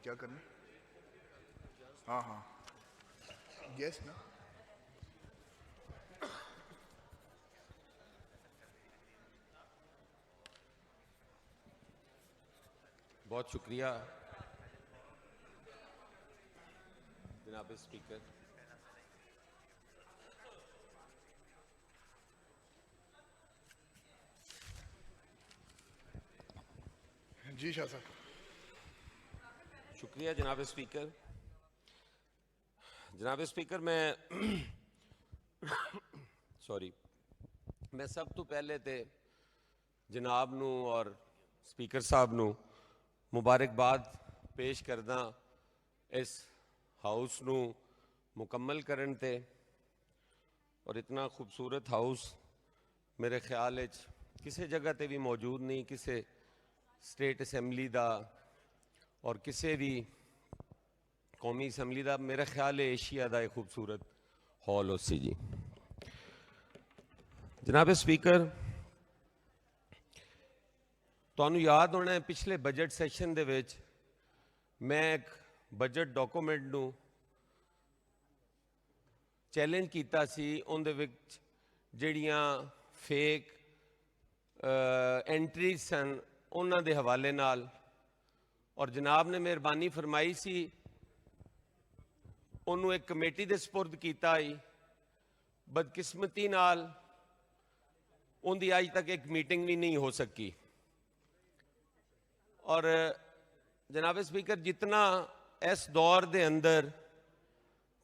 क्या करना? हाँ हाँ, यस ना। बहुत शुक्रिया जनाब स्पीकर। जी शाह साहब। शुक्रिया जनाब स्पीकर। जनाब स्पीकर मैं सॉरी मैं सब तो पहले तो जनाब नू और स्पीकर साहब नू मुबारकबाद पेश करदा इस हाउस नू मुकम्मल करन ते। और इतना खूबसूरत हाउस मेरे ख्याल किसी जगह ते भी मौजूद नहीं, किसी स्टेट असैम्बली दा और किसी भी कौमी असैम्बली का मेरा ख्याल है एशिया का एक खूबसूरत हॉल उसी जी। जनाब स्पीकर, तुहानू याद होना है पिछले बजट सैशन दे विच मैं एक बजट डॉक्यूमेंट नू चैलेंज किया सी, उहदे विच जिहड़ियां फेक एंट्रीज सन उन्हां दे हवाले नाल, और जनाब ने मेहरबानी फरमाई सी उन्होंने एक कमेटी दे सपुर्द किया। बदकिस्मती नाल उनकी अज तक एक मीटिंग भी नहीं हो सकी। और जनाब स्पीकर, जितना इस दौर दे अंदर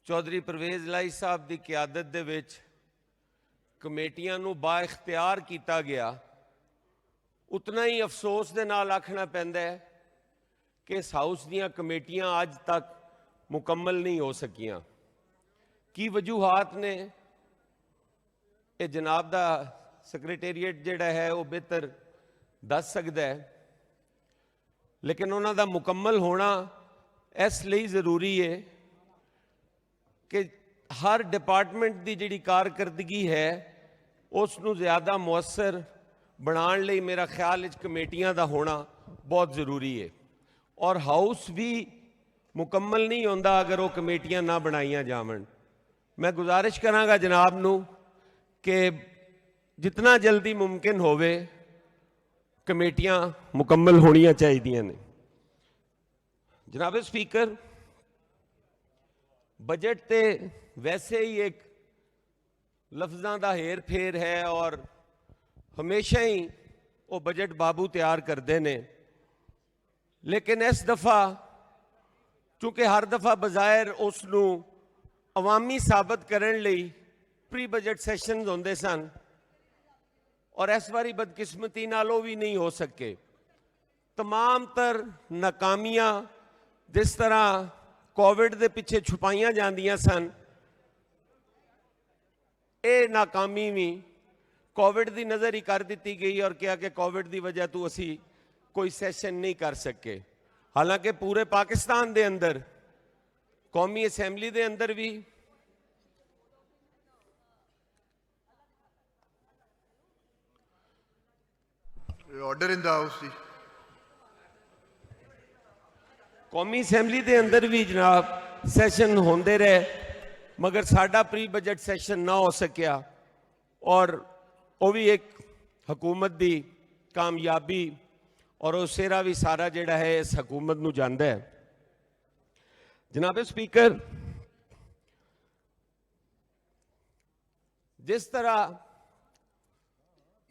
चौधरी परवेज लाई साहब की क्यादत दे विच कमेटियां नू बाइख्तियार किया गया, उतना ही अफसोस दे नाल आखना पैंदा है कि इस हाउस दीयां कमेटियां अज तक मुकम्मल नहीं हो सकियां। की वजूहात ने ये जनाब दा सैक्रटेरीएट जिहड़ा है वो बेहतर दस सकता है, लेकिन उन्हां दा मुकम्मल होना इसलिए ज़रूरी है कि हर डिपार्टमेंट की जिहड़ी कारकर्दगी है उसनू ज़्यादा मुअस्सर बनाने लई मेरा ख्याल कमेटियां दा होना बहुत ज़रूरी है। और हाउस भी मुकम्मल नहीं होंदा अगर वो कमेटियां ना बनाईयां जावन। मैं गुजारिश करांगा जनाब नू कि जितना जल्दी मुमकिन होवे कमेटियां मुकम्मल होनियां चाहिए ने। जनाब स्पीकर, बजट ते वैसे ही एक लफ्ज़ां दा हेर फेर है और हमेशा ही वो बजट बाबू तैयार करते हैं, लेकिन इस दफ़ा चूँकि हर दफ़ा बज़ाहिर उसनू अवामी साबित करने लई प्री बजट सैशन होंदे सन और इस बारी बदकिस्मती नाल वो भी नहीं हो सके। तमाम तर नाकामियां जिस तरह कोविड के पिछे छुपाइयां जांदियां सन, ये नाकामी भी कोविड की नज़र ही कर दी गई और कहा कि कोविड की वजह तो असी कोई सैशन नहीं कर सके। हालांकि पूरे पाकिस्तान के अंदर कौमी असैम्बली के अंदर भी ऑर्डर इन द हाउस जी। कौमी असैम्बली के अंदर भी जनाब सैशन होंदे रहे, मगर साडा प्री बजट सैशन ना हो सकिया और वो भी एक हुकूमत की कामयाबी और वो सेरा भी सारा जिहड़ा है इस हुकूमत नू जांदा है। जनाब स्पीकर, जिस तरह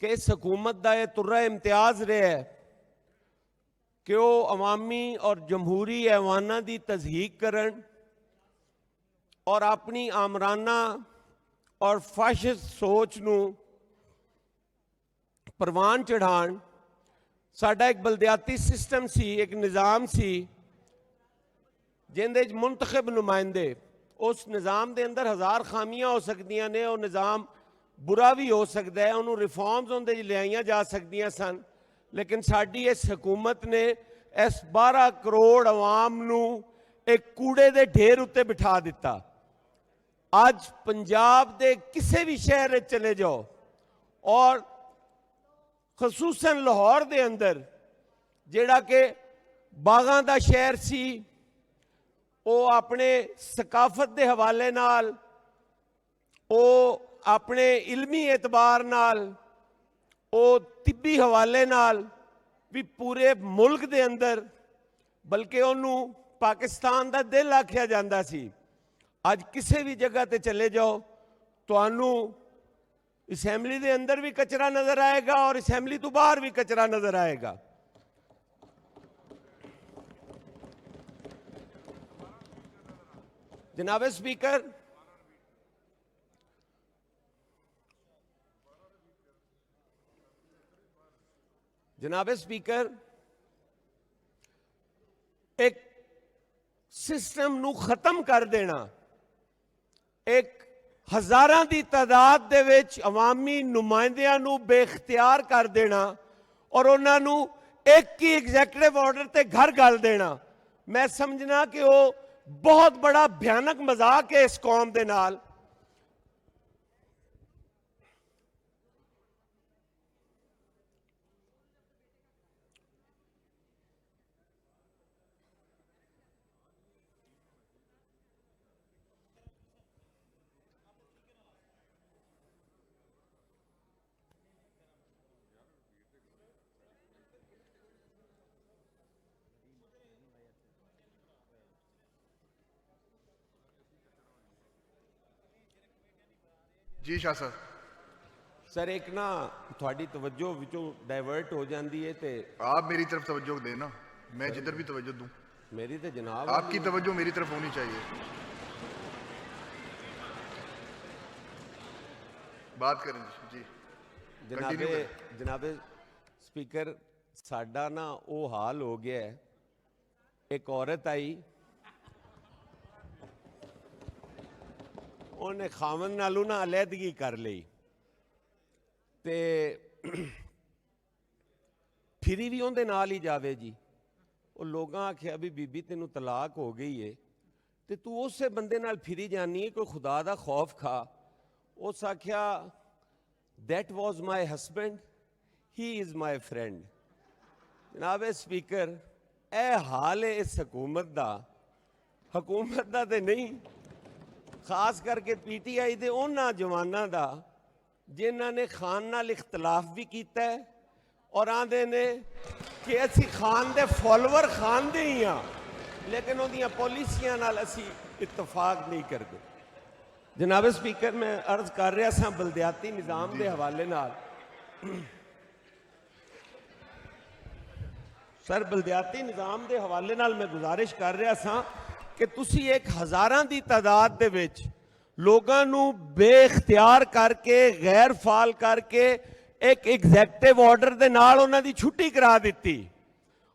कि इस हुकूमत का यह तुर्रा इम्तियाज रहा है कि वो अवामी और जमहूरी ऐवाना की तज़हीक करन और अपनी आमराना और फाशिस्ट सोच नू परवान चढ़ान। साडा एक बलदियाती सिस्टम सी, एक निज़ाम सी जिंदे मुंतखब नुमाइंदे, उस निज़ाम के अंदर हज़ार खामियां हो सकदियां ने, वो निज़ाम बुरा भी हो सकता है, उन्होंने रिफॉर्म्स उनके लियाइयां जा सकदियां सन, लेकिन साडी इस हुकूमत ने इस 12 करोड़ अवाम नू एक कूड़े के ढेर उत्ते बिठा दिता। अज पंजाब के किसी भी शहर चले जाओ और खसूसन लाहौर के अंदर जिहड़ा कि बागां दा शहर सी, ਉਹ ਆਪਣੇ ਸਕਾਫਤ ਦੇ ਹਵਾਲੇ ਨਾਲ, ਉਹ ਆਪਣੇ ਇਲਮੀ ਇਤਬਾਰ ਨਾਲ, ਉਹ ਤਿੱਬੀ ਹਵਾਲੇ ਨਾਲ ਵੀ ਪੂਰੇ ਮੁਲਕ ਦੇ ਅੰਦਰ, ਬਲਕਿ ਉਹਨੂੰ ਪਾਕਿਸਤਾਨ ਦਾ ਦਿਲ ਆਖਿਆ ਜਾਂਦਾ ਸੀ। ਅੱਜ ਕਿਸੇ ਵੀ ਜਗ੍ਹਾ ਤੇ ਚਲੇ ਜਾਓ, ਤੁਹਾਨੂੰ ਅਸੈਂਬਲੀ ਦੇ ਅੰਦਰ ਵੀ ਕਚਰਾ ਨਜ਼ਰ ਆਏਗਾ ਔਰ ਅਸੈਂਬਲੀ ਤੋਂ ਬਾਹਰ ਵੀ ਕਚਰਾ ਨਜ਼ਰ ਆਏਗਾ। जनाब स्पीकर, जनाब स्पीकर, एक सिस्टम नू खत्म कर देना, एक हज़ारां दी तादाद दे विच अवामी नुमाइंदियां नू बेख्तियार कर देना और उन्हां नू एक ही एग्जैक्टिव ऑर्डर ते घर गल देना, मैं समझना कि वो बहुत बड़ा भयानक मजाक है इस कौम दे नाल। जी शाह साहब। सर एक ना थोड़ी तवज्जो विचों डाइवर्ट हो जाती है तो आप मेरी तरफ तवज्जो देना, मैं जिधर भी तवज्जो दूं। मेरी तो जनाब आपकी तवज्जो मेरी तरफ होनी चाहिए। बात करें जी। जनाबे जनाबे स्पीकर, साडा ना वो हाल हो गया है, एक औरत आई, ਉਹਨੇ ਖਾਵਨ ਨਾਲੋਂ ਨਾ ਅਲੱਦਗੀ ਕਰ ਲਈ ਤੇ ਫਿਰੀ ਵੀ ਉਹਦੇ ਨਾਲ ਹੀ ਜਾਵੇ ਜੀ। ਉਹ ਲੋਕਾਂ ਆਖਿਆ ਵੀ ਬੀਬੀ ਤੈਨੂੰ ਤਲਾਕ ਹੋ ਗਈ ਏ ਤੇ ਤੂੰ ਉਸੇ ਬੰਦੇ ਨਾਲ ਫਿਰੀ ਜਾਨੀ ਏ, ਕੋਈ ਖੁਦਾ ਦਾ ਖੌਫ ਖਾ। ਉਸ ਆਖਿਆ that was my husband, he is my friend। ਜਨਾਬ ਸਪੀਕਰ, ਇਹ ਹਾਲ ਹੈ ਇਸ ਹਕੂਮਤ ਦਾ ਤੇ ਨਹੀਂ, खास करके PTI ਦੇ ਉਹਨਾਂ ਜਵਾਨਾਂ ਦਾ ਜਿਨ੍ਹਾਂ ਨੇ ਖਾਨ ਨਾਲ ਇਖਤਲਾਫ ਵੀ ਕੀਤਾ ਹੈ ਔਰ ਆਂਦੇ ਨੇ ਕਿ ਅਸੀਂ ਖਾਨ ਦੇ ਫਾਲੋਅਰ ਖਾਨ ਦੇ ਹੀ ਆ, ਲੇਕਿਨ ਉਹਦੀਆਂ ਪਾਲਿਸੀਆਂ ਨਾਲ ਅਸੀਂ ਇਤਫਾਕ ਨਹੀਂ ਕਰਦੇ। ਜਨਾਬ ਸਪੀਕਰ, ਮੈਂ ਅਰਜ਼ ਕਰ ਰਿਹਾ ਸਾਂ ਬਲਦਿਆਤੀ ਨਿਜ਼ਾਮ ਦੇ ਹਵਾਲੇ ਨਾਲ। ਸਰ, ਬਲਦਿਆਤੀ ਨਿਜ਼ਾਮ ਦੇ ਹਵਾਲੇ ਨਾਲ ਮੈਂ ਗੁਜ਼ਾਰਿਸ਼ ਕਰ ਰਿਹਾ ਸਾਂ कि तुसी एक हज़ारां दी तादाद दे विच लोगां नू बेइख्तियार करके, गैर फाल करके एक एग्जैक्टिव ऑर्डर दे नाल उन्हां दी छुट्टी करा दित्ती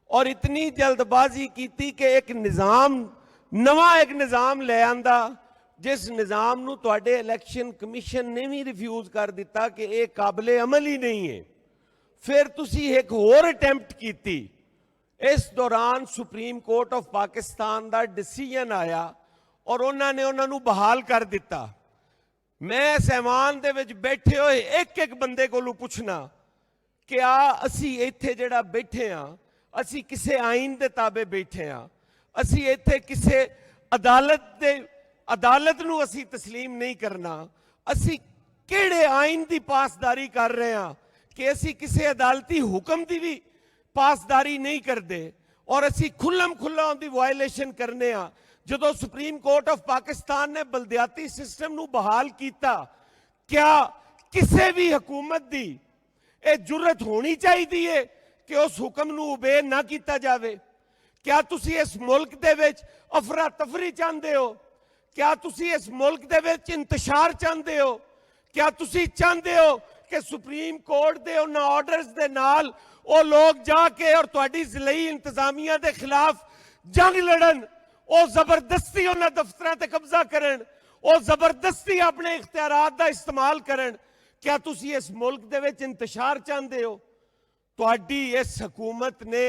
और इतनी जल्दबाजी कीती कि एक निज़ाम, नवा एक निज़ाम ले आंदा, जिस निज़ाम नू तुहाडे इलैक्शन कमीशन ने भी रिफ्यूज कर दिता कि ये काबिले अमल ही नहीं है। फिर तुसी एक होर अटैम्प्ट कीती। इस दौरान सुप्रीम कोर्ट ऑफ पाकिस्तान का डिसीजन आया और उन्होंने उन्होंने बहाल कर दिता। मैं इस ऐवान दे विच बैठे हुए एक एक बंदे को पूछना कि असी इत्थे जिहड़ा बैठे हाँ, असी किसे आइन दे ताबे बैठे हाँ, असी इत्थे किसे अदालत नूं असी तस्लीम नहीं करना, असी किहड़े आइन की पासदारी कर रहे हैं कि असी किसे अदालती हुक्म की भी पासदारी नहीं करते और असी खुल्लम खुल्ला उनकी वायलेशन करने आ। जो सुप्रीम कोर्ट ऑफ पाकिस्तान ने बलदियाती सिस्टम नू बहाल किया, क्या किसी भी हुकूमत की यह जुर्रत होनी चाहिए कि उस हुक्म नू ओबे ना किया जाए? क्या तुसी इस मुल्क दे विच अफरा तफरी चाहते हो? क्या तुसी इस मुल्क दे विच इंतशार चाहते हो? क्या तुसी चाहते हो कि सुप्रीम कोर्ट के उन्होंने ऑर्डर्स के नाल वो लोग जाके और तुहाडी ज़िलई इंतजामिया के खिलाफ जंग लड़न, वो जबरदस्ती उन्होंने दफ्तरां ते कब्जा करन, वो जबरदस्ती अपने इख्तियारात का इस्तेमाल करन? क्या तुसी इस मुल्क दे विच इंतशार चाहते हो? तुहाडी इस हुकूमत ने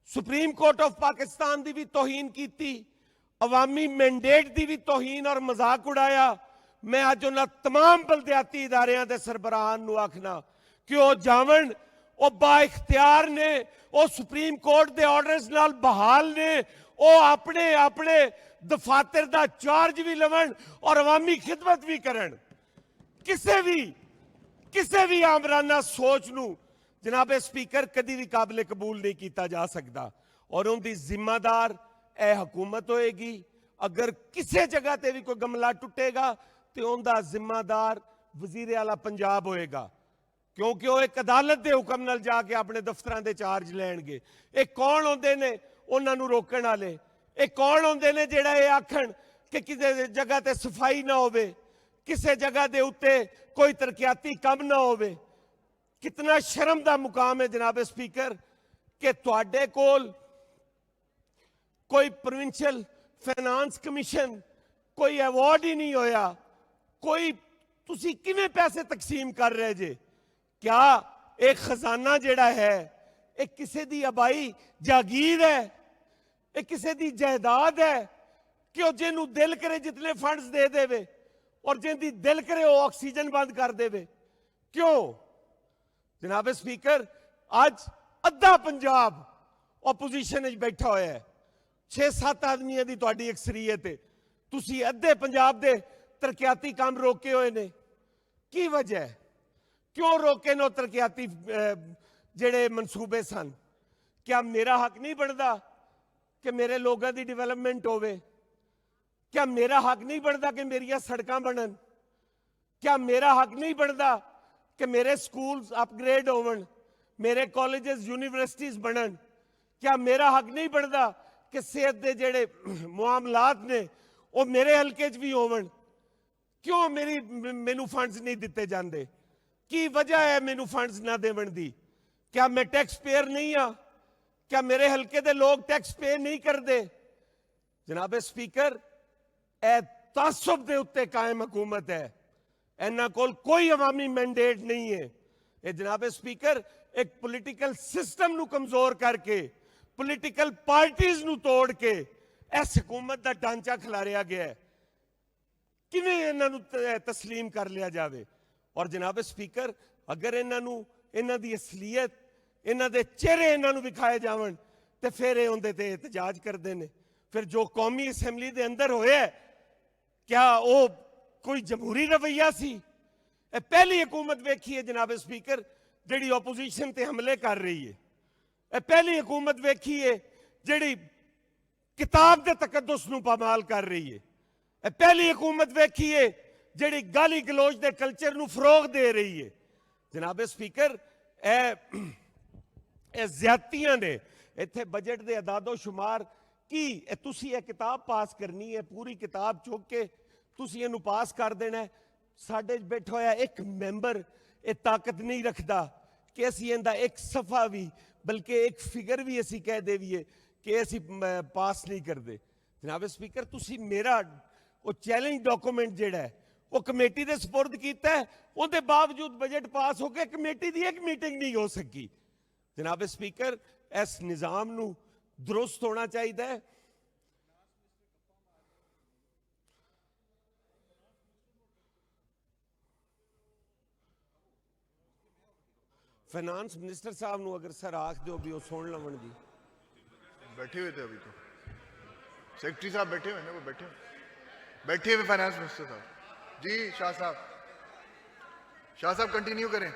सुप्रीम कोर्ट ऑफ पाकिस्तान की भी तौहीन की, अवामी मैंडेट की भी तौहीन और मजाक उड़ाया। मैं अज उन्होंने तमाम बलदियाती इदारियां के सरबराहान नूं आखना कि वह जावन, वह बाइख्तियार ने, वह सुप्रीम कोर्ट के ऑर्डर्स नाल बहाल ने, ਉਹ ਆਪਣੇ ਆਪਣੇ ਦਫ਼ਾਤਰ ਦਾ ਚਾਰਜ ਵੀ ਲਵਣ ਔਰ ਅਵਾਮੀ ਖਿਦਮਤ ਵੀ ਕਰਨ। ਕਿਸੇ ਵੀ ਆਮਰਾਨਾ ਸੋਚ ਨੂੰ ਜਨਾਬੇ ਸਪੀਕਰ ਕਦੀ ਵੀ ਕਾਬਲੇ ਕਬੂਲ ਨਹੀਂ ਕੀਤਾ ਜਾ ਸਕਦਾ ਔਰ ਉਹਦੀ ਜ਼ਿੰਮੇਦਾਰ ਇਹ ਹਕੂਮਤ ਹੋਏਗੀ। ਅਗਰ ਕਿਸੇ ਜਗ੍ਹਾ ਤੇ ਵੀ ਕੋਈ ਗਮਲਾ ਟੁੱਟੇਗਾ ਤੇ ਉਹਦਾ ਜ਼ਿੰਮੇਦਾਰ ਵਜ਼ੀਰ ਆਲਾ ਪੰਜਾਬ ਹੋਏਗਾ, ਕਿਉਂਕਿ ਉਹ ਇੱਕ ਅਦਾਲਤ ਦੇ ਹੁਕਮ ਨਾਲ ਜਾ ਕੇ ਆਪਣੇ ਦਫ਼ਤਰਾਂ ਦੇ ਚਾਰਜ ਲੈਣਗੇ। ਇਹ ਕੌਣ ਹੁੰਦੇ ਨੇ ਉਹਨਾਂ ਨੂੰ ਰੋਕਣ ਵਾਲੇ? ਇਹ ਕੌਣ ਹੁੰਦੇ ਨੇ ਜਿਹੜਾ ਇਹ ਆਖਣ ਕਿ ਕਿਸੇ ਜਗ੍ਹਾ ਤੇ ਸਫਾਈ ਨਾ ਹੋਵੇ, ਕਿਸੇ ਜਗ੍ਹਾ ਦੇ ਉੱਤੇ ਕੋਈ ਤਰੱਕੀਆਤੀ ਕੰਮ ਨਾ ਹੋਵੇ? ਕਿਤਨਾ ਸ਼ਰਮ ਦਾ ਮੁਕਾਮ ਹੈ ਜਨਾਬ ਸਪੀਕਰ ਕਿ ਤੁਹਾਡੇ ਕੋਲ ਕੋਈ ਪ੍ਰੋਵਿੰਸ਼ੀਅਲ ਫਾਈਨਾਂਸ ਕਮਿਸ਼ਨ, ਕੋਈ ਅਵਾਰਡ ਹੀ ਨਹੀਂ ਹੋਇਆ। ਕੋਈ ਤੁਸੀਂ ਕਿਵੇਂ ਪੈਸੇ ਤਕਸੀਮ ਕਰ ਰਹੇ ਜੇ? क्या एक खजाना जेड़ा है एक किसी दी आबाई जागीर है, एक किसी दी जायदाद है कि वो जिन्हों दिल करे जितने फंड्स दे देवे और जिनकी दिल करे वो ऑक्सीजन बंद कर देवे? क्यों जनाब स्पीकर? आज अद्धा पंजाब ओपोजिशन में बैठा होया है, 6-7 आदमियों की तुहाडी अक्सरीयत है, तुसी अद्धे पंजाब दे तरक्याती काम रोके हुए ने। की वजह है? क्यों रोके नो तरक्याती जेड़े मनसूबे सन? क्या मेरा हक नहीं बनता कि मेरे लोगों की डिवेलपमेंट होवे? क्या मेरा हक नहीं बनता कि मेरिया सड़कां बनन? क्या मेरा हक नहीं बनता कि मेरे स्कूल्स अपग्रेड होवन, मेरे कॉलेजेस यूनिवर्सिटीज बनन? क्या मेरा हक नहीं बनता कि सेहत के जेड़े मामलात ने वो मेरे हल्के च भी होवन? क्यों मैनू फंड्स नहीं दिते जाते? की वजह है मैनू फंड्स ना देवन दी? क्या मैं टैक्स पेयर नहीं हाँ? क्या मेरे हल्के दे लोग टैक्स पे नहीं करते? जनाब स्पीकर ए तासुब दे उत्ते कायम हुकूमत है, इन्हां कोल कोई अवामी मैंडेट नहीं है। ये जनाब स्पीकर एक पोलिटिकल सिस्टम नू कमजोर करके, पोलिटिकल पार्टीज नू तोड़ के इस हुकूमत का ढांचा खिलारिया गया है। किवें इन्हां नू तस्लीम कर लिया जाए? और जनाब स्पीकर अगर इन्हां दी असलीयत, इन्हां दे चेहरे इन्हां नू विखाए जावन ते फिर ये उहदे ते एहतजाज करते हैं। फिर जो कौमी असैम्बली दे अंदर होया क्या वो कोई जमहूरी रवैया सी? पहली हुकूमत वेखी है जनाब स्पीकर जिहड़ी ओपोजिशन ते हमले कर रही है। पहली हुकूमत वेखी है जिहड़ी किताब दे तकद्दुस नू पामाल कर रही है। पहली हुकूमत वेखी है जिहड़ी गाली गलोच दे कल्चर नू फरोग दे रही है। जनाब स्पीकर ए ज्यादतियां ने इत्थे बजट दे अदादो शुमार की तुसी ये किताब पास करनी है, पूरी किताब चुक के तुसी इहनू पास कर देना है। साडे बैठा होया एक मैंबर ये ताकत नहीं रखता कि असी इहदा एक सफा भी बल्कि एक फिगर भी असी कह देवीए कि असी पास नहीं करते। जनाब स्पीकर तुसी मेरा वो चैलेंज डॉक्यूमेंट जिहड़ा है वो कमेटी दे सपुर्द कीता है, उहदे बावजूद बजट पास हो के कमेटी दी एक मीटिंग नहीं हो सकी। जनाब स्पीकर इस निज़ाम नू दुरुस्त होना चाहिए। फाइनांस मिनिस्टर साहब नू अगर सर आख दो भी वो सुन लवन जी। बैठे हुए थे अभी तो सेक्रेटरी साहब बैठे हुए ना, वो बैठे हुए फाइनेंस मिनिस्टर साहब जी। शाह साहब कंटिन्यू करें।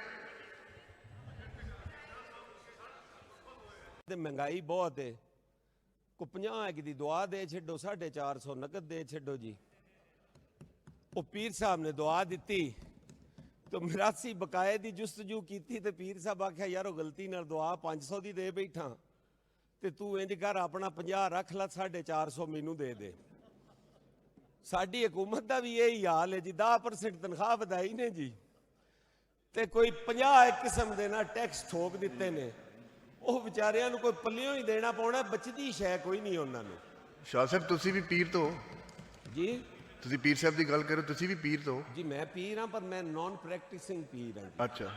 महंगाई बहुत है, को 50 की दुआ दे छो, 450 नकद दे छो जी। वो पीर साहब ने दुआ दी तो मिरासी बकाए की जुस्तजू की तो पीर साहब आख्या यार गलती नाल दुआ 500 की दे बैठा तो तू इंज कर अपना 50 रख ला, 450 मैनू दे दे। साडी हुकूमत का भी यही हाल है जी, 10% तनख्वाह वधाई ने जी ते कोई 50 एक किस्म के ना टैक्स ठोक दिते ने। ਉਹ ਵਿਚਾਰਿਆਂ ਨੂੰ ਕੋਈ ਪੱਲਿਓਂ ਹੀ ਦੇਣਾ ਪਾਉਣਾ, ਬਚਦੀ ਸ਼ੈ ਕੋਈ ਨਹੀਂ ਉਹਨਾਂ ਨੂੰ। ਸ਼ਾਹ ਸਾਹਿਬ ਤੁਸੀਂ ਵੀ ਪੀਰ ਤੋਂ ਜੀ? ਤੁਸੀਂ ਪੀਰ ਸਾਹਿਬ ਦੀ ਗੱਲ ਕਰੋ, ਤੁਸੀਂ ਵੀ ਪੀਰ ਤੋਂ ਜੀ? ਮੈਂ ਪੀਰ ਹਾਂ ਪਰ ਮੈਂ ਨਾਨ ਪ੍ਰੈਕਟਿਸਿੰਗ ਪੀਰ ਹਾਂ। ਅੱਛਾ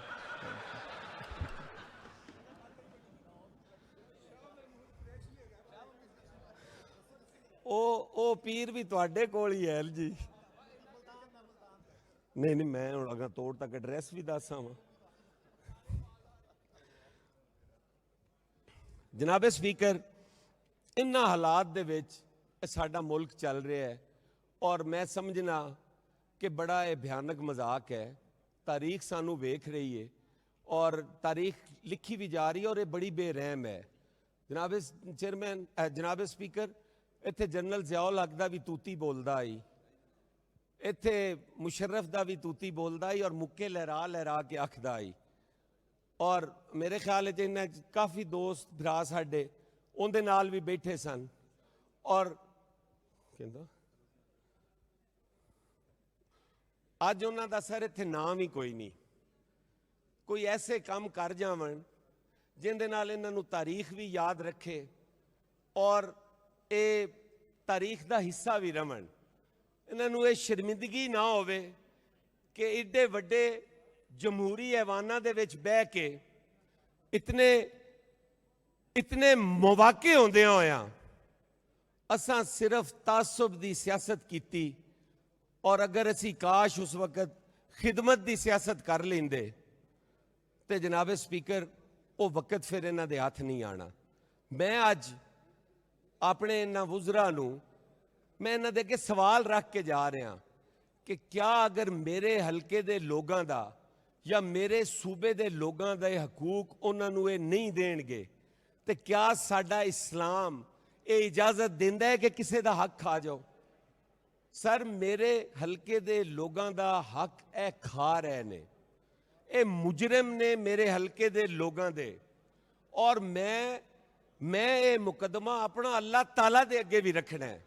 ਉਹ ਪੀਰ ਵੀ ਤੁਹਾਡੇ ਕੋਲ ਹੀ ਹੈ ਜੀ। नहीं मैं हूँ अगर तोड़ तक एड्रैस भी दस आवा। जनाब स्पीकर इन्हां हालात दे विच साडा मुल्क चल रहा है और मैं समझना कि बड़ा ये भयानक मजाक है। तारीख सानू वेख रही है और तारीख लिखी भी जा रही है और ये बड़ी बेरहम है। जनाब चेयरमैन, जनाब स्पीकर, इत्थे जनरल ज़ियाउल हक दा भी तूती बोलदा आई, इत्थे मुशर्रफ दा भी तूती बोलदा आई और मुक्के लहरा लहरा के आखदा आई। और मेरे ख्याल च इन्हां च काफ़ी दोस्त भरा साडे उहदे नाल भी बैठे सन और कहंदा अज उन्हां दा सर इत्थे नाम ही कोई नहीं। कोई ऐसे काम कर जावन जिंदे नाल इन्हां नूं तारीख भी याद रखे और ये तारीख दा हिस्सा भी रहन। इन्हां नूं ये शर्मिंदगी ना होवे कि एडे वड्डे जमहूरी ऐवानां दे विच बह के इतने इतने मौके होंदियां होया असां सिर्फ तासुब दी सियासत कीती और अगर असी काश उस वक्त खिदमत दी सियासत कर लेंदे तो जनाब स्पीकर वो वक्त फिर इन्हां दे हथ नहीं आना। मैं अज अपने इन्हां वुज़रा नूं मैं इन्हां दे अगे सवाल रख के जा रहा कि क्या अगर मेरे हलके दे लोगां दा या मेरे सूबे दे लोगां दे हकूक उन्हां नूं ये नहीं देणगे तो क्या साडा इस्लाम ये इजाजत देंदा है कि किसी दा हक खा जाओ? सर मेरे हलके दे लोगां दा हक ए खा रहे ने, ये मुजरिम ने मेरे हलके दे लोगां दे। और मैं ये मुकदमा अपना अल्लाह ताला दे अगे भी रखना है।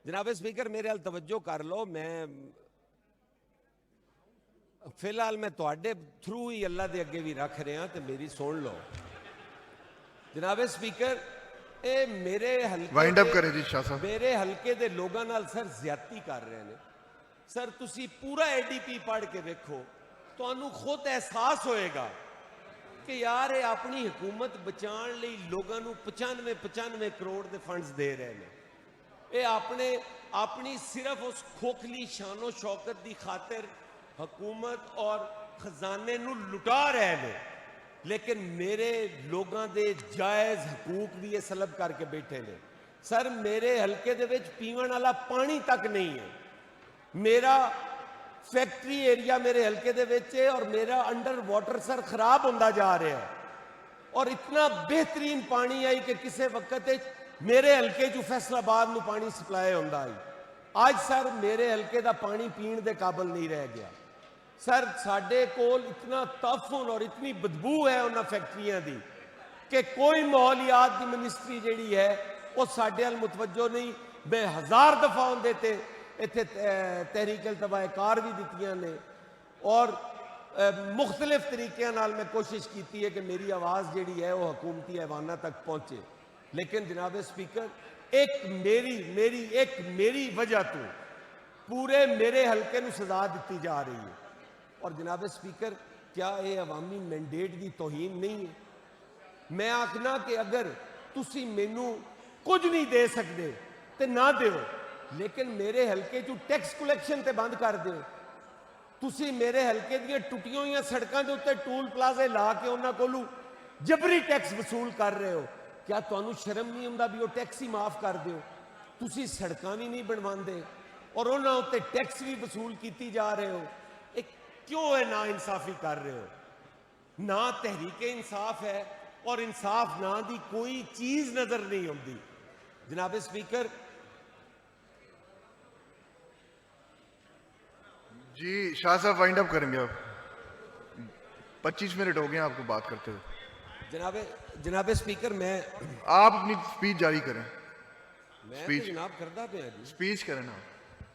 जनाब स्पीकर मेरे हाल तवज्जो कर लो, मैं फिलहाल मैं तुहाडे थ्रू ही अल्लाह दे अगे भी रख रहा तो मेरी सुन लो। जनाब स्पीकर ये मेरे हल्के वाइंड अप करें जी शाह साहब। मेरे हल्के दे लोगों नाल सर ज्यादती कर रहे हैं। सर तुसी पूरा एडीपी पढ़ के देखो तो खुद एहसास होएगा कि यार ये अपनी हुकूमत बचाने लई लोगों नूं 95 करोड़ के फंड्स दे रहे हैं। ये अपनी सिर्फ उस खोखली शानो शौकत की खातिर हुकूमत और खजाने नूं लुटा रहे हैं, लेकिन मेरे लोगों के जायज़ हकूक भी ये सलब करके बैठे ने। सर मेरे हल्के दे विच पीवन वाला पानी तक नहीं है। मेरा फैक्ट्री एरिया मेरे हल्के दे विच है और मेरा अंडर वाटर सर खराब होंदा जा रहा है और इतना बेहतरीन पानी आई कि किसी वक्त मेरे हल्के चो फैसलाबाद नूं पानी सप्लाई होंदा आई। आज सर मेरे हल्के का पानी पीण दे काबिल नहीं रह गया। सर साडे कोल इतना तफुन और इतनी बदबू है उन्हां फैक्ट्रियां दी कि कोई माहौलियात की मिनिस्ट्री जिहड़ी है वो साडे अल मुतवज्जो नहीं। मैं 1000 दफा उहदे ते इत्थे तहरीक अल्तवा कार भी दित्तियां ने और मुख्तलिफ तरीक़िਆਂ नाल मैं कोशिश की है कि मेरी आवाज़ जिहड़ी है वो हुकूमती ऐवानां तक पहुँचे। लेकिन जनाब स्पीकर एक मेरी वजह तो पूरे मेरे हल्के नूं सजा दी जा रही है। और जनाब स्पीकर क्या ये अवामी मैंडेट की तोहीन नहीं है? मैं आखना कि अगर तुसी मैनू कुछ नहीं दे सकते तो ना दो, लेकिन मेरे हल्के चो टैक्स कलैक्शन तो बंद कर दो। तुसी मेरे हल्के दी टुटियों हुई सड़कों के उत्ते टूल प्लाजे ला के उन्होंने कोलू जबरी टैक्स वसूल कर रहे हो। क्या तुहानू शर्म नहीं आउंदा भी वो टैक्स ही माफ कर दो? तुसी सड़कां भी नहीं बनवाते और उन्होंने उत्ते टैक्स भी वसूल की जा रहे हो। एक क्यों है ना इंसाफी कर रहे हो? ना तहरीक इंसाफ है और इंसाफ ना दी कोई चीज नजर नहीं आती। जनाब स्पीकर जी शाह साहब वाइंड अप करेंगे आप। 25 मिनट हो गए आपको बात करते हुए। जनाब स्पीकर मैं आप अपनी स्पीच जारी करें। तो जनाब करदा पे जी स्पीच करें ना।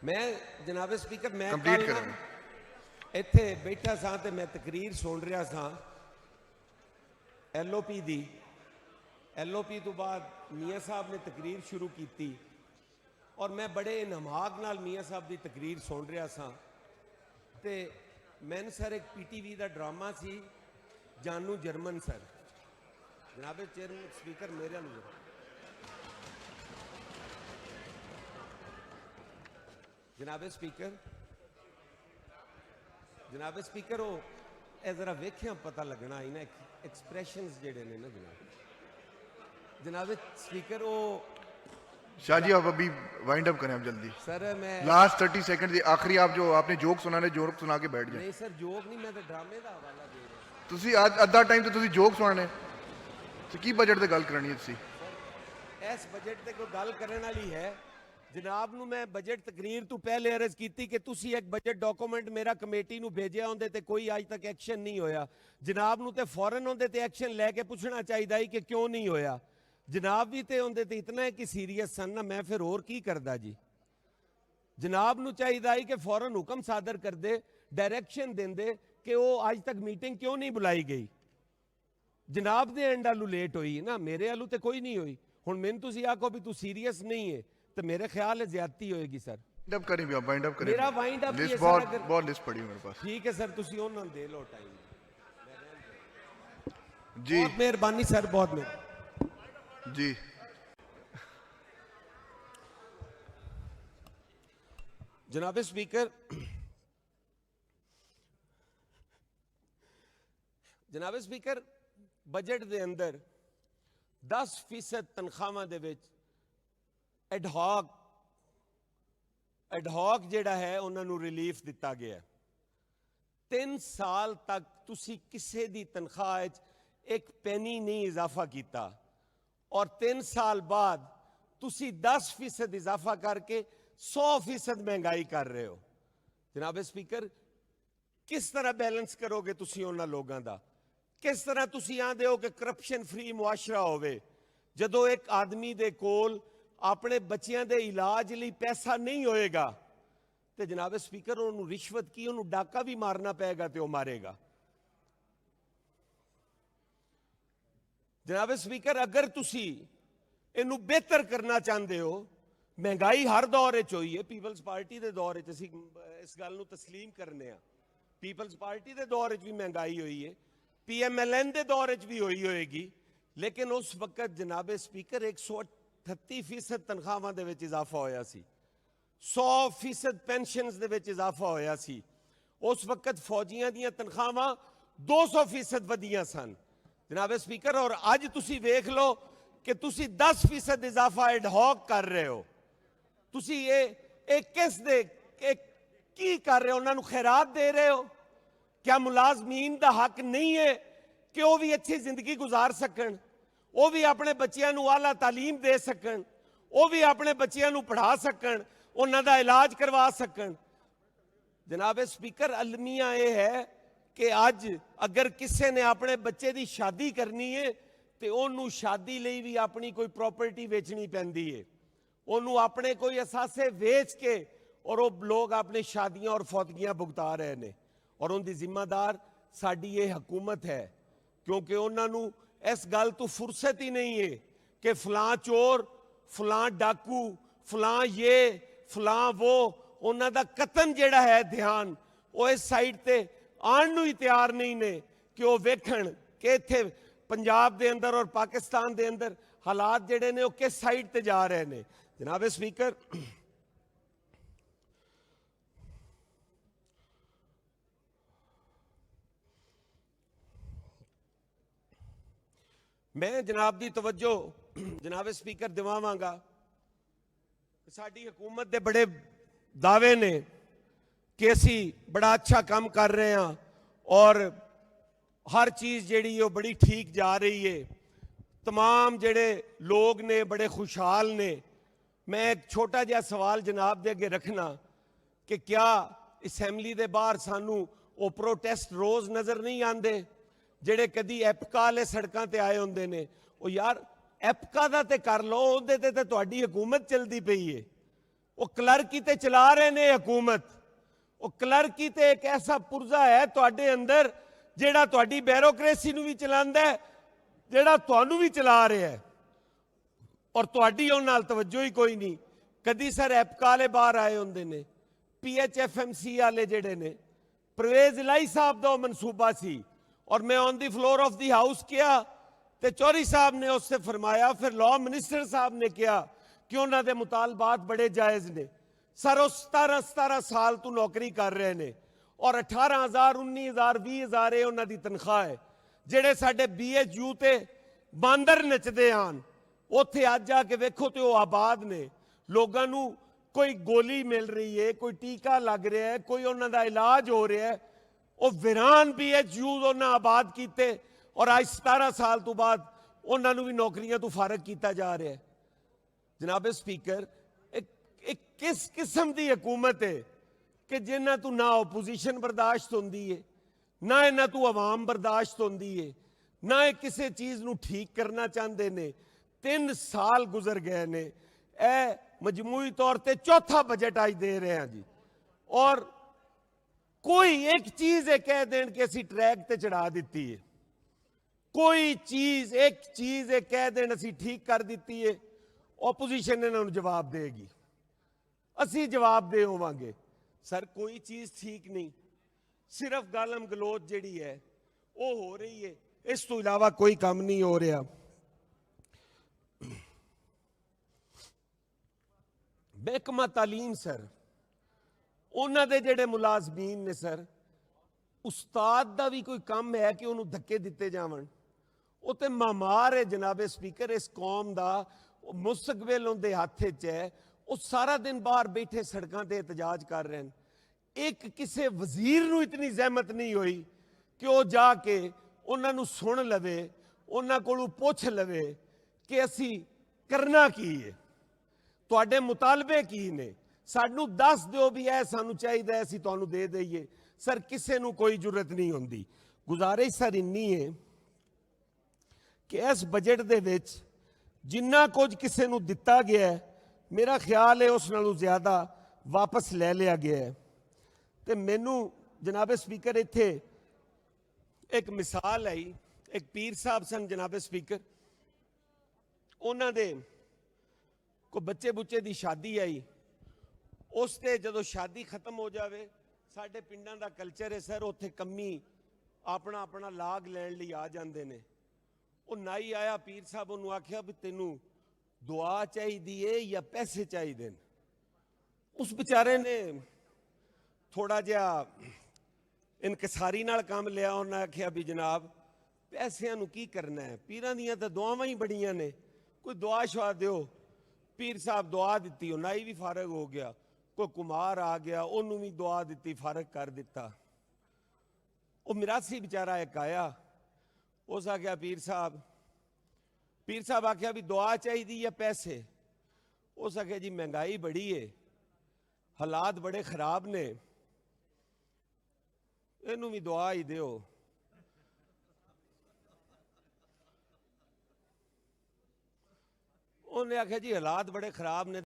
मैं जनाब स्पीकर मैं कंप्लीट करें। इत्थे बैठा सा ते मैं तकरीर सुन रहा सा LOP दी। LOP तो बाद मियाँ साहब ने तकरीर शुरू की और मैं बड़े नमाग नाल मियाँ साहब की तकरीर सुन रहा सा ते मैंने सर एक PTV का ड्रामा सी जानू जर्मन सर। जनाब चेयरमैन स्पीकर मेरे जनाब स्पीकर वो जरा वेख्या पता लगना इन्हें एक्सप्रैशनस जेडे ने ना जनाब जनाब स्पीकर वो शाह जी आप अभी वाइंड अप करें आप जल्दी सर मैं लास्ट 30 सेकंड आखिरी आप जो आपने जोक सुनाने जोक सुना के बैठ जाए नहीं सर जोक नहीं मैं तो ड्रामे ਦਾ ਹਵਾਲਾ ਦੇ ਰਿਹਾ ਤੁਸੀਂ ਅੱਧਾ ਟਾਈਮ ਤੇ ਤੁਸੀਂ ਜੋਕ ਸੁਣਾਣੇ ਤੇ ਕੀ ਬਜਟ ਤੇ ਗੱਲ ਕਰਨੀ ਹੈ ਤੁਸੀਂ ਇਸ ਬਜਟ ਤੇ ਕੋਈ ਗੱਲ ਕਰਨ ਵਾਲੀ ਹੈ ਜਨਾਬ ਨੂੰ ਮੈਂ ਬਜਟ ਤਕਰੀਰ ਤੋਂ ਪਹਿਲੇ ਅਰਜ਼ ਕੀਤੀ ਕਿ ਤੁਸੀਂ ਇੱਕ ਬਜਟ ਡਾਕੂਮੈਂਟ ਮੇਰਾ ਕਮੇਟੀ ਨੂੰ ਭੇਜਿਆ ਹੁੰਦੇ ਤੇ ਕੋਈ ਅੱਜ ਤੱਕ ਐਕਸ਼ਨ ਨਹੀਂ ਹੋਇਆ ਜਨਾਬ ਨੂੰ ਤੇ ਫੌਰਨ ਹੁੰਦੇ ਤੇ ਐਕਸ਼ਨ ਲੈ ਕੇ ਪੁੱਛਣਾ ਚਾਹੀਦਾ ਸੀ ਕਿ ਕਿਉਂ ਨਹੀਂ ਹੋਇਆ ਜਨਾਬ ਵੀ ਤੇ ਹੁੰਦੇ ਤੇ ਇਤਨਾ ਹੈ ਕਿ ਸੀਰੀਅਸ ਸਨ ਨਾ ਮੈਂ ਫਿਰ ਹੋਰ ਕੀ ਕਰਦਾ ਜੀ ਜਨਾਬ ਨੂੰ ਚਾਹੀਦਾ ਹੈ ਕਿ ਫੌਰਨ ਹੁਕਮ ਸਾਦਰ ਕਰਦੇ ਡਾਇਰੈਕਸ਼ਨ ਦਿੰਦੇ ਕਿ ਉਹ ਅੱਜ ਤੱਕ ਮੀਟਿੰਗ ਕਿਉਂ ਨਹੀਂ ਬੁਲਾਈ ਗਈ ਜਨਾਬ ਦੇ ਐਂਡ ਆਲੂ ਲੇਟ ਹੋਈ ਨਾ ਮੇਰੇ ਆਲੂ ਤੇ ਕੋਈ ਨਹੀਂ ਹੋਈ ਹੁਣ ਮੈਨੂੰ ਤੁਸੀਂ ਆਖੋ ਵੀ ਤੂੰ ਸੀਰੀਅਸ ਨਹੀਂ ਹੈ तो मेरे ख्याल है ज्यादती होएगी सर वाइंड अप करें भी आप वाइंड अप करें मेरा वाइंड अप लिस्ट ये बहुत सर अगर बहुत लिस्ट पड़ी है मेरे पास ठीक है सर तुसी उन्होंने दे लो टाइम जी बहुत मेहरबानी सर बहुत मेहरबानी जी जनाब स्पीकर जनाब स्पीकर बजट ਦੇ ਅੰਦਰ 10% ਤਨਖਾਹਾਂ ਦੇ ਵਿੱਚ ਐਡਹੌਕ ਜਿਹੜਾ ਹੈ ਉਹਨਾਂ ਨੂੰ ਰਿਲੀਫ ਦਿੱਤਾ ਗਿਆ 3 ਸਾਲ ਤੱਕ ਤੁਸੀਂ ਕਿਸੇ ਦੀ ਤਨਖਾਹ ਵਿੱਚ ਇੱਕ ਪੈਨੀ ਨਹੀਂ ਇਜ਼ਾਫਾ ਕੀਤਾ ਔਰ 3 ਸਾਲ ਬਾਅਦ ਤੁਸੀਂ 10% ਇਜ਼ਾਫਾ ਕਰਕੇ 100% ਮਹਿੰਗਾਈ ਕਰ ਰਹੇ ਹੋ ਜਨਾਬ ਸਪੀਕਰ ਕਿਸ ਤਰ੍ਹਾਂ ਬੈਲੈਂਸ ਕਰੋਗੇ ਤੁਸੀਂ ਉਹਨਾਂ ਲੋਕਾਂ ਦਾ ਕਿਸ ਤਰ੍ਹਾਂ ਤੁਸੀਂ ਆਂਦੇ ਹੋ ਕਿ ਕਰਪਸ਼ਨ ਫ੍ਰੀ ਮੁਆਸ਼ਰਾ ਹੋਵੇ ਜਦੋਂ ਇੱਕ ਆਦਮੀ ਦੇ ਕੋਲ ਆਪਣੇ ਬੱਚਿਆਂ ਦੇ ਇਲਾਜ ਲਈ ਪੈਸਾ ਨਹੀਂ ਹੋਏਗਾ ਤੇ ਜਨਾਬ ਸਪੀਕਰ ਉਹਨੂੰ ਰਿਸ਼ਵਤ ਕੀ ਉਹਨੂੰ ਡਾਕਾ ਵੀ ਮਾਰਨਾ ਪਏਗਾ ਤੇ ਉਹ ਮਾਰੇਗਾ ਜਨਾਬ ਸਪੀਕਰ ਅਗਰ ਤੁਸੀਂ ਇਹਨੂੰ ਬਿਹਤਰ ਕਰਨਾ ਚਾਹੁੰਦੇ ਹੋ ਮਹਿੰਗਾਈ ਹਰ ਦੌਰ ਵਿੱਚ ਹੋਈ ਹੈ ਪੀਪਲਸ ਪਾਰਟੀ ਦੇ ਦੌਰ ਵਿੱਚ ਅਸੀਂ ਇਸ ਗੱਲ ਨੂੰ ਤਸਲੀਮ ਕਰਨੇ ਆ ਪੀਪਲਸ ਪਾਰਟੀ ਦੇ ਦੌਰ ਵਿੱਚ ਵੀ ਮਹਿੰਗਾਈ ਹੋਈ ਹੈ ਪੀਐਮਐਲਐਨ ਦੇ ਦੌਰ ਵਿੱਚ ਵੀ ਹੋਈ ਹੋਏਗੀ ਲੇਕਿਨ ਉਸ ਵਕਤ ਜਨਾਬ ਸਪੀਕਰ 138% ਤਨਖਾਹਾਂ ਦੇ ਵਿੱਚ ਇਜ਼ਾਫਾ ਹੋਇਆ ਸੀ 100% ਪੈਨਸ਼ਨਸ ਦੇ ਵਿੱਚ ਇਜ਼ਾਫਾ ਹੋਇਆ ਸੀ ਉਸ ਵਕਤ ਫੌਜੀਆਂ ਦੀਆਂ ਤਨਖਾਹਾਂ 200% ਵਧੀਆਂ ਸਨ ਜਨਾਬ ਸਪੀਕਰ ਔਰ ਅੱਜ ਤੁਸੀਂ ਵੇਖ ਲਓ ਕਿ ਤੁਸੀਂ 10% ਇਜ਼ਾਫਾ ਐਡਹੌਕ ਕਰ ਰਹੇ ਹੋ ਤੁਸੀਂ ਇਹ ਕਿਸ ਦੇ ਕੀ ਕਰ ਰਹੇ ਹੋ ਉਹਨਾਂ ਨੂੰ ਖੈਰਾਤ ਦੇ ਰਹੇ ਹੋ क्या मुलाजमीन का हक नहीं है कि वह भी अच्छी जिंदगी गुजार सकन वह भी अपने बच्चों को आला तालीम दे सकन वह भी अपने बच्चों को पढ़ा सकन उन्हों इलाज करवा सकन जनाब स्पीकर अलमिया यह है कि अज अगर किसी ने अपने बच्चे की शादी करनी है तो उन्होंने शादी लिए भी अपनी कोई प्रॉपर्टी बेचनी पैंदी है उन्होंने अपने कोई असासे वेच के और वो लोग अपनी शादियां और फौतगियां भुगता रहे हैं और उनकी जिम्मेदार साड़ी ये हुकूमत है क्योंकि उन्होंने इस गल तो फुर्सत ही नहीं है कि फलां चोर फलां डाकू फलां ये फलां वो उन्हों का कतन जिहड़ा है ध्यान वो इस साइड ते आन नूं ही तैयार नहीं ने कि वो वेखण कि इत्थे पंजाब दे अंदर और पाकिस्तान दे अंदर हालात जिहड़े ने वो किस साइड ते जा रहे हैं जनाब स्पीकर मैं जनाब की तवज्जो जनाब स्पीकर दिवावांगा साडी हुकूमत के बड़े दावे ने कि असी बड़ा अच्छा काम कर रहे हैं और हर चीज़ जिहड़ी वो बड़ी ठीक जा रही है तमाम जिहड़े लोग ने बड़े खुशहाल ने मैं एक छोटा जिहा सवाल जनाब दे अगे रखना कि क्या असैंबली के बाहर सानू वो प्रोटेस्ट रोज़ नज़र नहीं आते ਜਿਹੜੇ ਕਦੀ ਐਪਕਾ ਵਾਲੇ ਸੜਕਾਂ ਤੇ ਆਏ ਹੁੰਦੇ ਨੇ ਉਹ ਯਾਰ ਐਪਕਾ ਦਾ ਤੇ ਕਰ ਲਓ ਉਹਦੇ ਤੇ ਤੁਹਾਡੀ ਹਕੂਮਤ ਚਲਦੀ ਪਈ ਏ ਉਹ ਕਲਰਕੀ ਤੇ ਚਲਾ ਰਹੇ ਨੇ ਹਕੂਮਤ ਉਹ ਕਲਰਕੀ ਤੇ ਇੱਕ ਐਸਾ ਪੁਰਜ਼ਾ ਹੈ ਤੁਹਾਡੇ ਅੰਦਰ ਜਿਹੜਾ ਤੁਹਾਡੀ ਬਿਊਰੋਕ੍ਰੇਸੀ ਨੂੰ ਵੀ ਚਲਾਉਂਦਾ ਹੈ ਜਿਹੜਾ ਤੁਹਾਨੂੰ ਵੀ ਚਲਾ ਰਿਹਾ ਹੈ ਔਰ ਤੁਹਾਡੀ ਉਹ ਨਾਲ ਤਵੱਜੋ ਹੀ ਕੋਈ ਨਹੀਂ ਕਦੀ ਸਰ ਐਪਕਾ ਵਾਲੇ ਬਾਹਰ ਆਏ ਹੁੰਦੇ ਨੇ ਪੀਐਚਐਫਐਮਸੀ ਵਾਲੇ ਜਿਹੜੇ ਨੇ परवेज इलाही साहब का मनसूबा सी और मैं on the floor of the house किया तो चौधरी साहब ने उससे फरमाया, फिर लॉ मिनिस्टर साहब ने किया कि उन्होंने मुतालबात बड़े जायज़ ने। सर वो 17 साल तू नौकरी कर रहे ने और 18,000 19,000 20,000 उन्होंने तनख्वाह है। जेडे साडे BHU ते बांदर नचते आन ਉੱਥੇ ਅੱਜ ਜਾ ਕੇ ਵੇਖੋ ਤੇ ਉਹ ਆਬਾਦ ਨੇ, ਲੋਕਾਂ ਨੂੰ ਕੋਈ ਗੋਲੀ ਮਿਲ ਰਹੀ ਹੈ, ਕੋਈ ਟੀਕਾ ਲੱਗ ਰਿਹਾ ਹੈ, ਕੋਈ ਉਹਨਾਂ ਦਾ ਇਲਾਜ ਹੋ ਰਿਹਾ ਹੈ। ਉਹ ਵਿਰਾਨ BHUs ਉਹਨਾਂ ਆਬਾਦ ਕੀਤੇ ਔਰ ਅੱਜ 17 ਸਾਲ ਤੋਂ ਬਾਅਦ ਉਹਨਾਂ ਨੂੰ ਵੀ ਨੌਕਰੀਆਂ ਤੋਂ ਫਾਰਗ ਕੀਤਾ ਜਾ ਰਿਹਾ ਹੈ। ਜਨਾਬ ਸਪੀਕਰ, ਇਹ ਕਿਸ ਕਿਸਮ ਦੀ ਹਕੂਮਤ ਹੈ ਕਿ ਜਿਨ੍ਹਾਂ ਤੋਂ ਨਾ ਓਪੋਜੀਸ਼ਨ ਬਰਦਾਸ਼ਤ ਹੁੰਦੀ ਹੈ, ਨਾ ਇਹਨਾਂ ਤੋਂ ਆਵਾਮ ਬਰਦਾਸ਼ਤ ਹੁੰਦੀ ਹੈ, ਨਾ ਇਹ ਕਿਸੇ ਚੀਜ਼ ਨੂੰ ਠੀਕ ਕਰਨਾ ਚਾਹੁੰਦੇ ਨੇ। 3 ਸਾਲ ਗੁਜ਼ਰ ਗਏ ਨੇ, ਇਹ ਮਜਮੂਈ ਤੌਰ ਤੇ ਚੌਥਾ ਬਜਟ ਅੱਜ ਦੇ ਰਹੇ ਹਾਂ ਜੀ, ਔਰ ਕੋਈ ਇੱਕ ਚੀਜ਼ ਇਹ ਕਹਿ ਦੇਣ ਕਿ ਅਸੀਂ ਟਰੈਕ ਤੇ ਚੜਾ ਦਿੱਤੀ ਹੈ, ਕੋਈ ਚੀਜ਼ ਇੱਕ ਚੀਜ਼ ਇਹ ਕਹਿ ਦੇਣ ਅਸੀਂ ਠੀਕ ਕਰ ਦਿੱਤੀ ਹੈ, ਓਪੋਜੀਸ਼ਨ ਇਹਨਾਂ ਨੂੰ ਜਵਾਬ ਦੇਗੀ, ਅਸੀਂ ਜਵਾਬ ਦੇ ਹੋਵਾਂਗੇ। ਸਰ ਕੋਈ ਚੀਜ਼ ਠੀਕ ਨਹੀਂ, ਸਿਰਫ ਗਾਲਮ ਗਲੋਚ ਜਿਹੜੀ ਹੈ ਉਹ ਹੋ ਰਹੀ ਹੈ, ਇਸ ਤੋਂ ਇਲਾਵਾ ਕੋਈ ਕੰਮ ਨਹੀਂ ਹੋ ਰਿਹਾ। ਮਹਿਕਮਾ ਤਾਲੀਮ ਸਰ, ਉਹਨਾਂ ਦੇ ਜਿਹੜੇ ਮੁਲਾਜ਼ਮੀਨ ਨੇ ਸਰ, ਉਸਤਾਦ ਦਾ ਵੀ ਕੋਈ ਕੰਮ ਹੈ ਕਿ ਉਹਨੂੰ ਧੱਕੇ ਦਿੱਤੇ ਜਾਵਣ? ਉਹ ਤੇ ਮਾਮਾਰ ਹੈ ਜਨਾਬੇ ਸਪੀਕਰ, ਇਸ ਕੌਮ ਦਾ ਮੁਸਤਕਬਲ ਉਹਦੇ ਹੱਥ 'ਚ ਹੈ। ਉਹ ਸਾਰਾ ਦਿਨ ਬਾਹਰ ਬੈਠੇ ਸੜਕਾਂ ਤੇ ਇਤਜਾਜ ਕਰ ਰਹੇ ਨੇ। ਇੱਕ ਕਿਸੇ ਵਜ਼ੀਰ ਨੂੰ ਇਤਨੀ ਜ਼ਹਿਮਤ ਨਹੀਂ ਹੋਈ ਕਿ ਉਹ ਜਾ ਕੇ ਉਹਨਾਂ ਨੂੰ ਸੁਣ ਲਵੇ, ਉਹਨਾਂ ਕੋਲੋਂ ਪੁੱਛ ਲਵੇ ਕਿ ਅਸੀਂ ਕਰਨਾ ਕੀ ਹੈ, ਤੁਹਾਡੇ ਮੁਤਾਲਬੇ ਕੀ ਨੇ, ਸਾਨੂੰ ਦੱਸ ਦਿਓ ਵੀ ਇਹ ਸਾਨੂੰ ਚਾਹੀਦਾ, ਅਸੀਂ ਤੁਹਾਨੂੰ ਦੇ ਦਈਏ। ਸਰ ਕਿਸੇ ਨੂੰ ਕੋਈ ਜ਼ਰੂਰਤ ਨਹੀਂ ਹੁੰਦੀ। ਗੁਜ਼ਾਰਿਸ਼ ਸਰ ਇੰਨੀ ਹੈ ਕਿ ਇਸ ਬਜਟ ਦੇ ਵਿੱਚ ਜਿੰਨਾ ਕੁਝ ਕਿਸੇ ਨੂੰ ਦਿੱਤਾ ਗਿਆ ਹੈ, ਮੇਰਾ ਖਿਆਲ ਹੈ ਉਸ ਨਾਲੋਂ ਜ਼ਿਆਦਾ ਵਾਪਸ ਲੈ ਲਿਆ ਗਿਆ ਹੈ। ਤੇ ਮੈਨੂੰ ਜਨਾਬੇ ਸਪੀਕਰ ਇੱਥੇ ਇੱਕ ਮਿਸਾਲ ਆਈ, ਇੱਕ ਪੀਰ ਸਾਹਿਬ ਸਨ ਜਨਾਬੇ ਸਪੀਕਰ, ਉਹਨਾਂ ਦੇ ਕੋਈ ਬੱਚੇ ਬੁੱਚੇ ਦੀ ਸ਼ਾਦੀ ਆਈ, ਉਸ ਤੇ ਜਦੋਂ ਸ਼ਾਦੀ ਖਤਮ ਹੋ ਜਾਵੇ, ਸਾਡੇ ਪਿੰਡਾਂ ਦਾ ਕਲਚਰ ਹੈ ਸਰ, ਉੱਥੇ ਕੰਮੀ ਆਪਣਾ ਆਪਣਾ ਲਾਗ ਲੈਣ ਲਈ ਆ ਜਾਂਦੇ ਨੇ। ਉਹ ਨਾਈ ਆਇਆ, ਪੀਰ ਸਾਹਿਬ ਉਹਨੂੰ ਆਖਿਆ ਵੀ ਤੈਨੂੰ ਦੁਆ ਚਾਹੀਦੀ ਏ ਜਾਂ ਪੈਸੇ ਚਾਹੀਦੇ ਨੇ? ਉਸ ਵਿਚਾਰੇ ਨੇ ਥੋੜਾ ਜਿਹਾ ਇਨਕਿਸਾਰੀ ਨਾਲ ਕੰਮ ਲਿਆ, ਉਹਨਾਂ ਆਖਿਆ ਵੀ ਜਨਾਬ ਪੈਸਿਆਂ ਨੂੰ ਕੀ ਕਰਨਾ ਹੈ, ਪੀਰਾਂ ਦੀਆਂ ਤਾਂ ਦੁਆਵਾਂ ਹੀ ਬੜੀਆਂ ਨੇ, ਕੋਈ ਦੁਆ ਸ਼ਵਾ ਦਿਓ। ਪੀਰ ਸਾਹਿਬ ਦੁਆ ਦਿੱਤੀ, ਉਹ ਨਾਈ ਵੀ ਫਾਰਗ ਹੋ ਗਿਆ। ਕੋਈ ਕੁਮਾਰ ਆ ਗਿਆ, ਉਹਨੂੰ ਵੀ ਦੁਆ ਦਿੱਤੀ, ਫਾਰਗ ਕਰ ਦਿੱਤਾ। ਉਹ ਮਿਰਾਸੀ ਵਿਚਾਰਾ ਇੱਕ ਆਇਆ, ਉਸ ਆਖਿਆ ਪੀਰ ਸਾਹਿਬ ਆਖਿਆ ਵੀ ਦੁਆ ਚਾਹੀਦੀ ਜਾਂ ਪੈਸੇ? ਉਸ ਆਖਿਆ ਜੀ ਮਹਿੰਗਾਈ ਬੜੀ ਹੈ, ਹਾਲਾਤ ਬੜੇ ਖਰਾਬ ਨੇ, ਇਹਨੂੰ ਵੀ ਦੁਆ ਹੀ ਦਿਓ। ਉਹਨੇ ਆਖਿਆ ਜੀ ਹਾਲਾਤ ਬੜੇ ਖਰਾਬ ਨੇ,